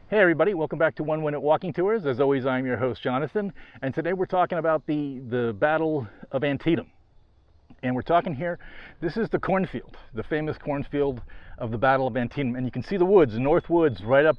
Hey everybody, welcome back to 1 Minute Walking Tours. As always, I'm your host, Jonathan, and today we're talking about the Battle of Antietam. And we're talking here, this is the cornfield, the famous cornfield of the Battle of Antietam. And you can see the woods, the North Woods, right up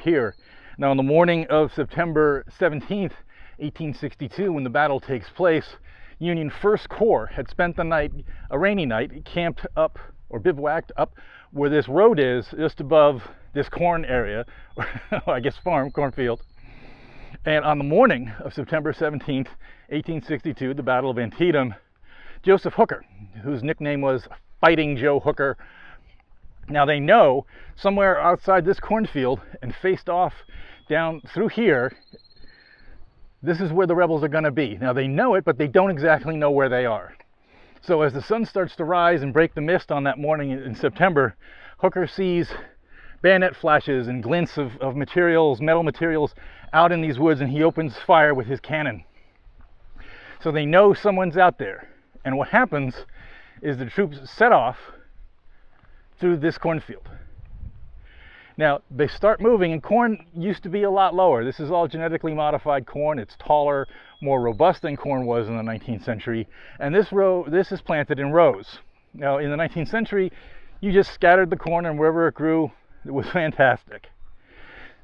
here. Now, on the morning of September 17th, 1862, when the battle takes place, Union 1st Corps had spent the night, a rainy night, camped up, or bivouacked up where this road is, just above this corn area, or I guess cornfield. And on the morning of September 17th, 1862, the Battle of Antietam, Joseph Hooker, whose nickname was Fighting Joe Hooker. Now they know somewhere outside this cornfield and faced off down through here, this is where the rebels are going to be. Now they know it, but they don't exactly know where they are. So as the sun starts to rise and break the mist on that morning in September, Hooker sees bayonet flashes and glints of materials, metal materials out in these woods, and he opens fire with his cannon. So they know someone's out there. And what happens is the troops set off through this cornfield. Now, they start moving, and corn used to be a lot lower. This is all genetically modified corn. It's taller, more robust than corn was in the 19th century. And this is planted in rows. Now, in the 19th century, you just scattered the corn, and wherever it grew, it was fantastic.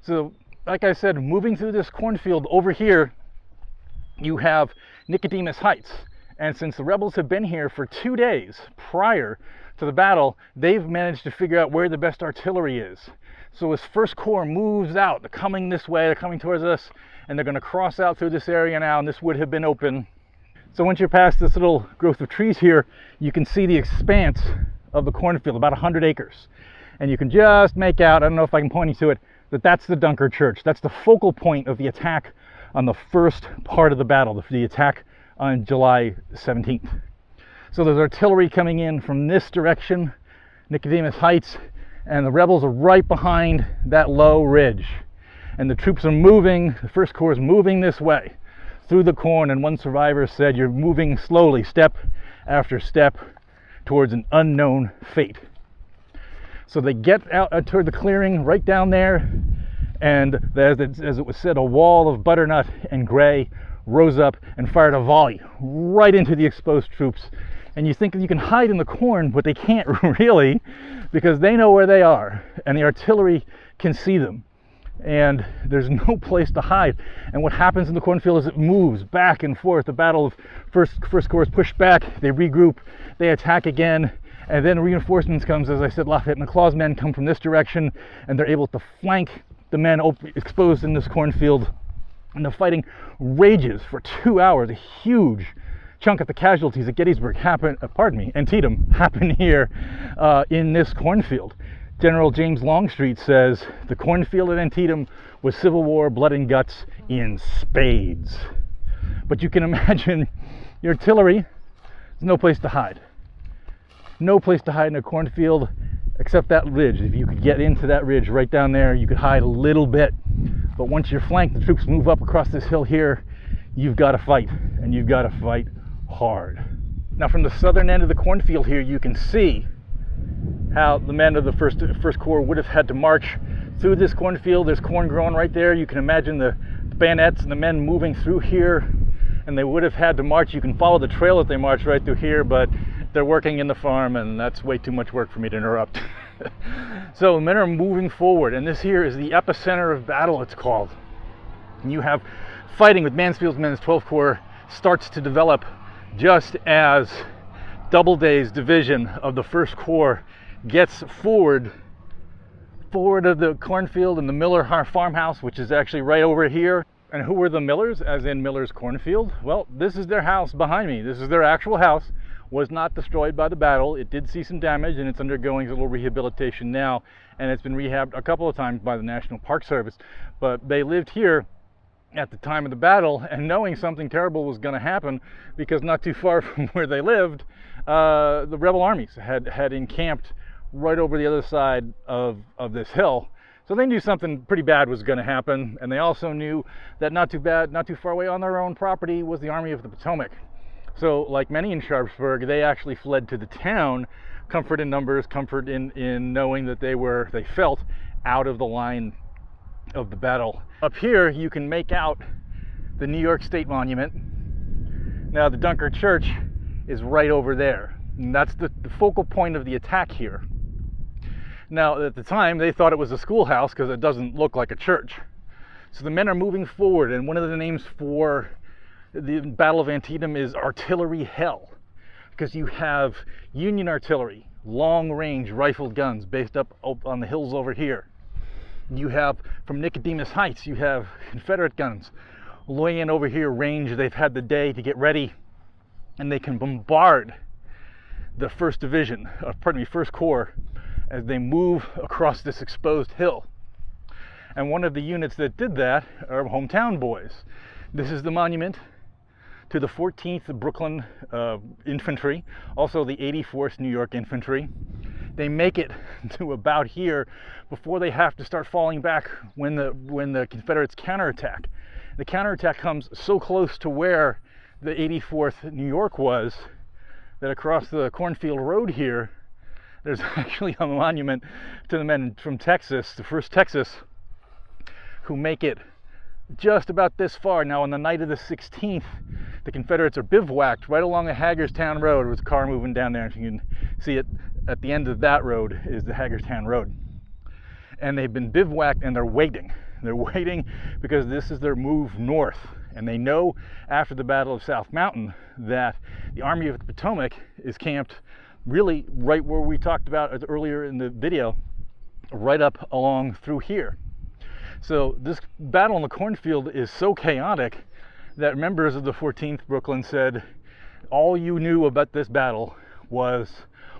So, like I said, moving through this cornfield over here, you have Nicodemus Heights. And since the rebels have been here for 2 days prior to the battle, they've managed to figure out where the best artillery is. So as 1st Corps moves out, they're coming this way, they're coming towards us, and they're going to cross out through this area now, and this would have been open. So once you're past this little growth of trees here, you can see the expanse of the cornfield, about 100 acres. And you can just make out, I don't know if I can point you to it, that that's the Dunker Church. That's the focal point of the attack on the first part of the battle, the attack on July 17th. So there's artillery coming in from this direction, Nicodemus Heights, and the rebels are right behind that low ridge. And the troops are moving, the 1st Corps is moving this way through the corn, and one survivor said, "You're moving slowly, step after step, towards an unknown fate." So they get out toward the clearing right down there, and as it was said, a wall of butternut and gray rose up and fired a volley right into the exposed troops. And you think you can hide in the corn, but they can't really, because they know where they are, and the artillery can see them, and there's no place to hide. And what happens in the cornfield is it moves back and forth. The battle of First Corps is pushed back, they regroup, they attack again, and then reinforcements comes. As I said, Lafayette and McLaws men come from this direction, and they're able to flank the men exposed in this cornfield. And the fighting rages for 2 hours. A huge chunk of the casualties at Antietam happened here in this cornfield. General James Longstreet says the cornfield at Antietam was Civil War blood and guts in spades. But you can imagine your artillery, there's no place to hide. No place to hide in a cornfield except that ridge. If you could get into that ridge right down there, you could hide a little bit. But once you're flanked, the troops move up across this hill here, you've got to fight, and you've got to fight hard. Now from the southern end of the cornfield here, you can see how the men of the First Corps would have had to march through this cornfield. There's corn growing right there. You can imagine the bayonets and the men moving through here, and they would have had to march. You can follow the trail that they march right through here, but they're working in the farm, and that's way too much work for me to interrupt. So the men are moving forward, and this here is the epicenter of battle, it's called. And you have fighting with Mansfield's men's 12th Corps starts to develop just as Doubleday's division of the 1st Corps gets forward of the cornfield and the Miller farmhouse, which is actually right over here. And who were the Millers, as in Miller's Cornfield? Well, this is their house behind me. This is their actual house. Was not destroyed by the battle. It did see some damage, and it's undergoing a little rehabilitation now, and it's been rehabbed a couple of times by the National Park Service. But they lived here at the time of the battle, and knowing something terrible was going to happen, because not too far from where they lived, the rebel armies had encamped right over the other side of this hill. So they knew something pretty bad was going to happen, and they also knew that not too far away on their own property was the Army of the Potomac. So like many in Sharpsburg, they actually fled to the town, comfort in numbers, comfort in knowing that they felt out of the line of the battle. Up here you can make out the New York State Monument. Now the Dunkard Church is right over there, and that's the focal point of the attack here. Now at the time they thought it was a schoolhouse because it doesn't look like a church. So the men are moving forward, and one of the names for the Battle of Antietam is artillery hell, because you have Union artillery, long-range rifled guns based up on the hills over here. You have, from Nicodemus Heights, you have Confederate guns laying over here, range. They've had the day to get ready, and they can bombard the 1st Division, pardon me, 1st Corps, as they move across this exposed hill. And one of the units that did that are hometown boys. This is the monument to the 14th Brooklyn Infantry, also the 84th New York Infantry. They make it to about here before they have to start falling back when the Confederates counterattack. The counterattack comes so close to where the 84th New York was that across the Cornfield Road here, there's actually a monument to the men from Texas, the 1st Texas, who make it just about this far. Now on the night of the 16th, the Confederates are bivouacked right along the Hagerstown Road. There was a car moving down there, and you can see it at the end of that road is the Hagerstown Road. And they've been bivouacked, and they're waiting. They're waiting because this is their move north. And they know after the Battle of South Mountain that the Army of the Potomac is camped really right where we talked about earlier in the video, right up along through here. So this battle in the cornfield is so chaotic that members of the 14th Brooklyn said all you knew about this battle was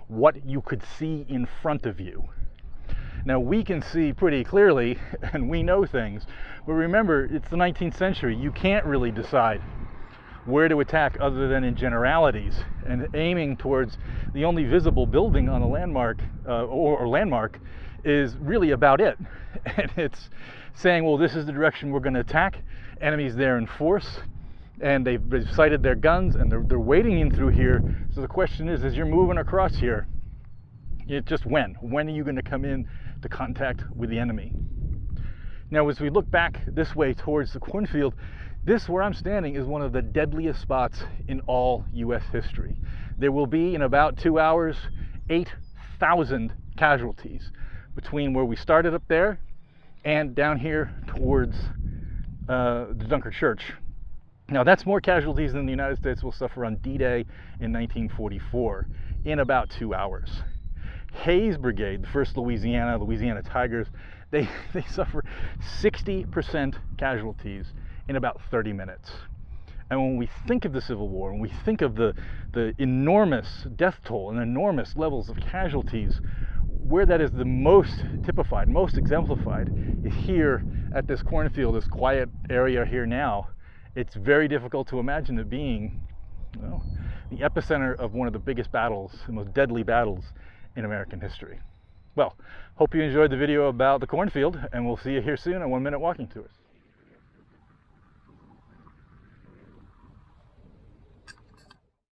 what you could see in front of you. Now we can see pretty clearly and we know things, but remember, it's the 19th century. You can't really decide where to attack other than in generalities, and aiming towards the only visible building on a landmark or landmark is really about it. And it's saying, well, this is the direction we're going to attack. Enemies there in force, and they've sighted their guns, and they're wading in through here. So the question is, as you're moving across here, just when are you going to come in to contact with the enemy? Now, as we look back this way towards the cornfield, this, where I'm standing, is one of the deadliest spots in all U.S. history. There will be, in about 2 hours, 8,000 casualties between where we started up there and down here towards the Dunkard Church. Now, that's more casualties than the United States will suffer on D-Day in 1944 in about 2 hours. Hayes Brigade, the 1st Louisiana Tigers, they suffer 60% casualties in about 30 minutes. And when we think of the Civil War, when we think of the enormous death toll and enormous levels of casualties, where that is the most typified, most exemplified, is here at this cornfield, this quiet area here now. It's very difficult to imagine it being, well, the epicenter of one of the biggest battles, the most deadly battles in American history. Well, hope you enjoyed the video about the cornfield, and we'll see you here soon on 1 Minute Walking Tours.